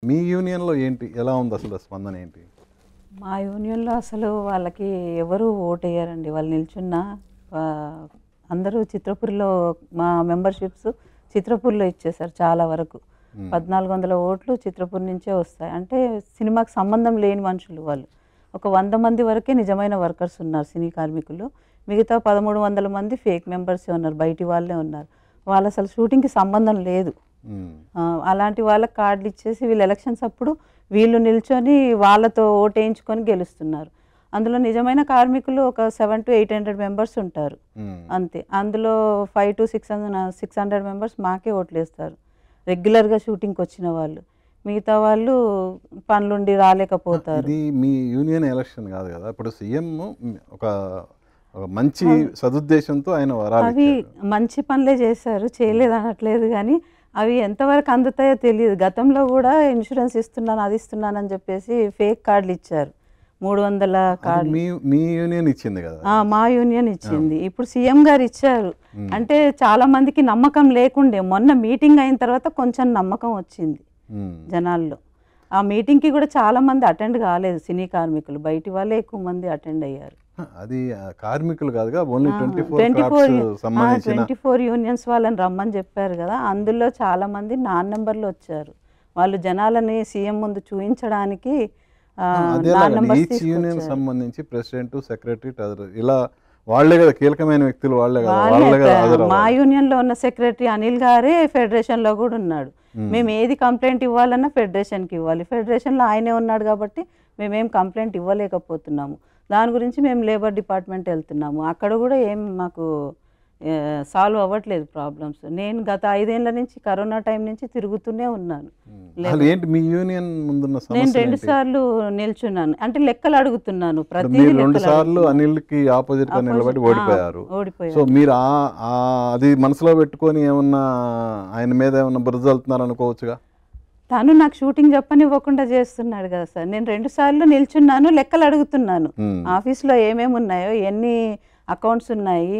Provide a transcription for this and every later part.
మీ యూనియన్‌లో ఏంటి? ఎలా ఉంది అసలు స్పందన ఏంటి? మా యూనియన్‌లో అసలు వాళ్ళకి ఎవరు ఓటెయ్యరండి. వాళ్ళు నిల్చున్న ఆహ్, అందరూ చిత్రపురిలో మా మెంబర్‌షిప్స్ చిత్రపురిలో ఇచ్చేశారు చాలా వరకు. 1400 ఓట్లు చిత్రపూర్ నుంచే వస్తాయి. అంటే సినిమాకి సంబంధం లేని మనుషులు వాళ్ళు. ఒక 100 మంది వరకే నిజమైన వర్కర్స్ ఉన్నారు సినీ కార్మికులు. మిగతా 1300 మంది ఫేక్ మెంబర్సే ఉన్నారు. బయటి వాళ్ళే ఉన్నారు. వాళ్ళు అసలు షూటింగ్‌కి సంబంధం లేదు. అలాంటి వాళ్ళకి కార్డులు ఇచ్చేసి వీళ్ళు ఎలక్షన్స్ అప్పుడు వీళ్ళు నిల్చొని వాళ్ళతో ఓటేయించుకొని గెలుస్తున్నారు. అందులో నిజమైన కార్మికులు ఒక 700-800 మెంబర్స్ ఉంటారు అంతే. అందులో 500-600 మెంబర్స్ మాకే ఓట్లేస్తారు రెగ్యులర్గా షూటింగ్కి వచ్చిన వాళ్ళు. మిగతా వాళ్ళు పనులుండి రాలేకపోతారు. ఇది మీ యూనియన్ ఎలక్షన్ కాదు కదా. ఇప్పుడు సీఎం ఒక మంచి సదుద్దేశంతో ఆయన వరాలు అవి మంచి పనులే చేశారు, చేయలేదు అనట్లేదు. కానీ అవి ఎంతవరకు అందుతాయో తెలియదు. గతంలో కూడా ఇన్సూరెన్స్ ఇస్తున్నాను అది ఇస్తున్నాను అని చెప్పేసి ఫేక్ కార్డులు ఇచ్చారు. 300 కార్డు మీ యూనియన్ ఇచ్చింది కదా. మా యూనియన్ ఇచ్చింది. ఇప్పుడు సీఎం గారు ఇచ్చారు. అంటే చాలా మందికి నమ్మకం లేకుండే. మొన్న మీటింగ్ అయిన తర్వాత కొంచెం నమ్మకం వచ్చింది జనాల్లో. ఆ మీటింగ్కి కూడా చాలా మంది అటెండ్ కాలేదు సినీ కార్మికులు, బయటి వాళ్ళే ఎక్కువ మంది అటెండ్ అయ్యారు. అది కార్మికులు కాదుగా, ఓన్లీ 24 యూనియన్స్ వాళ్ళని రమ్మని చెప్పారు కదా. అందులో చాలా మంది నాన్ నెంబర్లు వచ్చారు. వాళ్ళు జనాలని సీఎం ముందు చూపించడానికి యూనియన్ సంబంధించి ప్రెసిడెంట్, సెక్రటరీ ఇలా వాళ్ళే కదా కీలకమైన వ్యక్తులు, వాళ్ళే కదా. మా యూనియన్ లో ఉన్న సెక్రటరీ అనిల్ గారే ఫెడరేషన్ లో కూడా ఉన్నాడు. మేము ఏది కంప్లైంట్ ఇవ్వాలన్నా ఫెడరేషన్కి ఇవ్వాలి. ఫెడరేషన్లో ఆయనే ఉన్నాడు కాబట్టి మేమేం కంప్లైంట్ ఇవ్వలేకపోతున్నాము. దాని గురించి మేము లేబర్ డిపార్ట్మెంట్ వెళ్తున్నాము. అక్కడ కూడా ఏం మాకు సాల్వ్ అవ్వట్లేదు ప్రాబ్లమ్స్. నేను గత 5 ఏళ్ల నుంచి కరోనా టైం నుంచి తిరుగుతూనే ఉన్నాను. నేను 2 సార్లు నిల్చున్నాను. అంటే లెక్కలు అడుగుతున్నాను. ప్రతి 2 సార్లు అనిల్కి ఆపోజిట్ గా నిలబడి ఓడిపోయారు. సో మీరు అది మనసులో పెట్టుకొని ఏమన్నా ఆయన మీద ఏమన్నా బురదలుతున్నారు అనుకోవచ్చుగా. తను నాకు షూటింగ్ చెప్పనివ్వకుండా చేస్తున్నాడు కదా సార్. నేను 2 సార్లు నిల్చున్నాను, లెక్కలు అడుగుతున్నాను. ఆఫీస్లో ఏమేమి ఉన్నాయో, ఎన్ని అకౌంట్స్ ఉన్నాయి,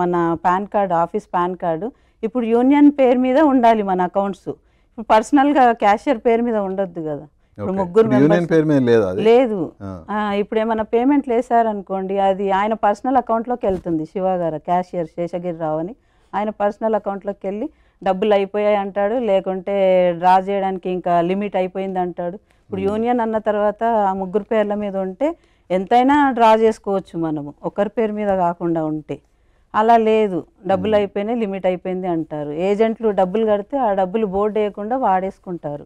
మన pan card, office pan card. ఇప్పుడు యూనియన్ పేరు మీద ఉండాలి మన అకౌంట్స్. ఇప్పుడు పర్సనల్గా క్యాషియర్ పేరు మీద ఉండొద్దు కదా. ఇప్పుడు ముగ్గురు లేదు. ఇప్పుడు ఏమైనా పేమెంట్లు వేసారనుకోండి, అది ఆయన పర్సనల్ అకౌంట్లోకి వెళ్తుంది. శివ గారు క్యాషియర్ శేషగిరిరావు అని, ఆయన పర్సనల్ అకౌంట్లోకి వెళ్ళి డబ్బులు అయిపోయాయి అంటాడు, లేకుంటే డ్రా చేయడానికి ఇంకా లిమిట్ అయిపోయింది అంటాడు. ఇప్పుడు యూనియన్ అన్న తర్వాత ఆ ముగ్గురు పేర్ల మీద ఉంటే ఎంతైనా డ్రా చేసుకోవచ్చు మనము, ఒకరి పేరు మీద కాకుండా ఉంటే. అలా లేదు, డబ్బులు అయిపోయినాయి, లిమిట్ అయిపోయింది అంటారు. ఏజెంట్లు డబ్బులు కడితే ఆ డబ్బులు బోర్డు వేయకుండా వాడేసుకుంటారు,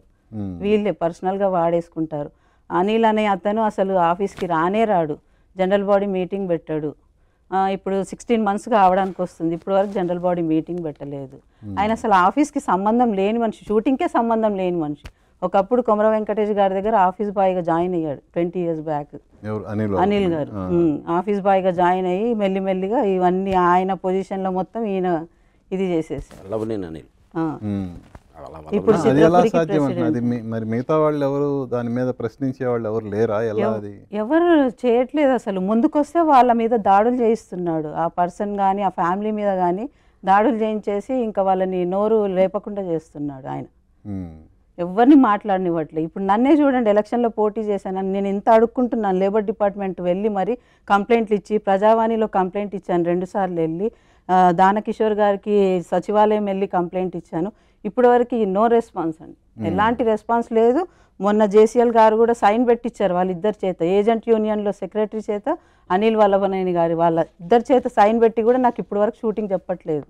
వీళ్ళే పర్సనల్గా వాడేసుకుంటారు. అనిల్ అనే అతను అసలు ఆఫీస్కి రానే రాడు, జనరల్ బాడీ మీటింగ్ పెట్టాడు. ఇప్పుడు 16 months కావడానికి వస్తుంది, ఇప్పుడు వరకు జనరల్ బాడీ మీటింగ్ పెట్టలేదు. ఆయన అసలు ఆఫీస్కి సంబంధం లేని మనిషి, షూటింగ్కే సంబంధం లేని మనిషి. ఒకప్పుడు కొమర వెంకటేష్ గారి దగ్గర ఆఫీస్ బాయ్గా జాయిన్ అయ్యాడు 20 years బ్యాక్. అనిల్ గారు ఆఫీస్ బాయ్గా జాయిన్ అయ్యి మెల్లిమెల్లిగా ఇవన్నీ ఆయన పొజిషన్లో మొత్తం ఈయన ఇది చేసేసారు. ఇప్పుడు మరి మిగతా వాళ్ళు ఎవరు దాని మీద ప్రశ్నించే వాళ్ళు ఎవరు లేరా? ఎవరు చేయట్లేదు అసలు. ముందుకొస్తే వాళ్ళ మీద దాడులు చేయిస్తున్నాడు. ఆ పర్సన్ కానీ ఆ ఫ్యామిలీ మీద కానీ దాడులు చేయించేసి ఇంకా వాళ్ళని నోరు లేపకుండా చేస్తున్నాడు ఆయన. ఎవరిని మాట్లాడనివ్వట్లేదు. ఇప్పుడు నన్నే చూడండి, ఎలక్షన్లో పోటీ చేశాను, నేను ఇంత అడుక్కుంటున్నాను. లేబర్ డిపార్ట్మెంట్ వెళ్ళి మరి కంప్లైంట్లు ఇచ్చి, ప్రజావాణిలో కంప్లైంట్ ఇచ్చాను 2 సార్లు వెళ్ళి, దానకిషోర్ గారికి సచివాలయం వెళ్ళి కంప్లైంట్ ఇచ్చాను. ఇప్పటి వరకు నో రెస్పాన్స్ అండి, ఎలాంటి రెస్పాన్స్ లేదు. మొన్న జేసీఎల్ గారు కూడా సైన్ పెట్టించారు వాళ్ళిద్దరి చేత, ఏజెంట్ యూనియన్లో సెక్రటరీ చేత, అనిల్ వల్లభనేని గారి వాళ్ళ ఇద్దరి చేత సైన్ పెట్టి కూడా నాకు ఇప్పటి వరకు షూటింగ్ చెప్పట్లేదు.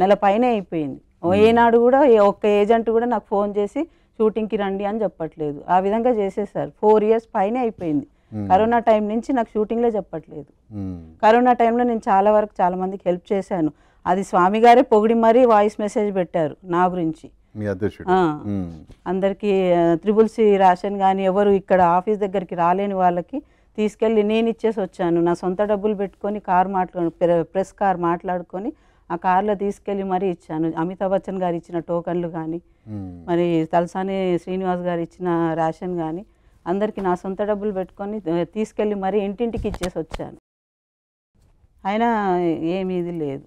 నెల పైనే అయిపోయింది. ఏనాడు కూడా ఒక్క ఏజెంట్ కూడా నాకు ఫోన్ చేసి షూటింగ్కి రండి అని చెప్పట్లేదు. ఆ విధంగా చేసేసారు. 4 years పైనే అయిపోయింది. కరోనా టైం నుంచి నాకు షూటింగ్లే చెప్పట్లేదు. కరోనా టైంలో నేను చాలా మందికి హెల్ప్ చేశాను. అది స్వామి గారే పొగిడి మరీ వాయిస్ మెసేజ్ పెట్టారు నా గురించి. అందరికీ 3C రేషన్ కానీ ఎవరు ఇక్కడ ఆఫీస్ దగ్గరికి రాలేని వాళ్ళకి తీసుకెళ్ళి నేను ఇచ్చేసి వచ్చాను. నా సొంత డబ్బులు పెట్టుకొని ప్రెస్ కార్ మాట్లాడుకొని ఆ కార్లో తీసుకెళ్ళి మరీ ఇచ్చాను. అమితాబ్ బచ్చన్ గారు ఇచ్చిన టోకన్లు కానీ, మరి తలసాని శ్రీనివాస్ గారు ఇచ్చిన రేషన్ కానీ అందరికీ నా సొంత డబ్బులు పెట్టుకొని తీసుకెళ్ళి మరీ ఇంటింటికి ఇచ్చేసి వచ్చాను. అయినా ఏమీ ఇది లేదు.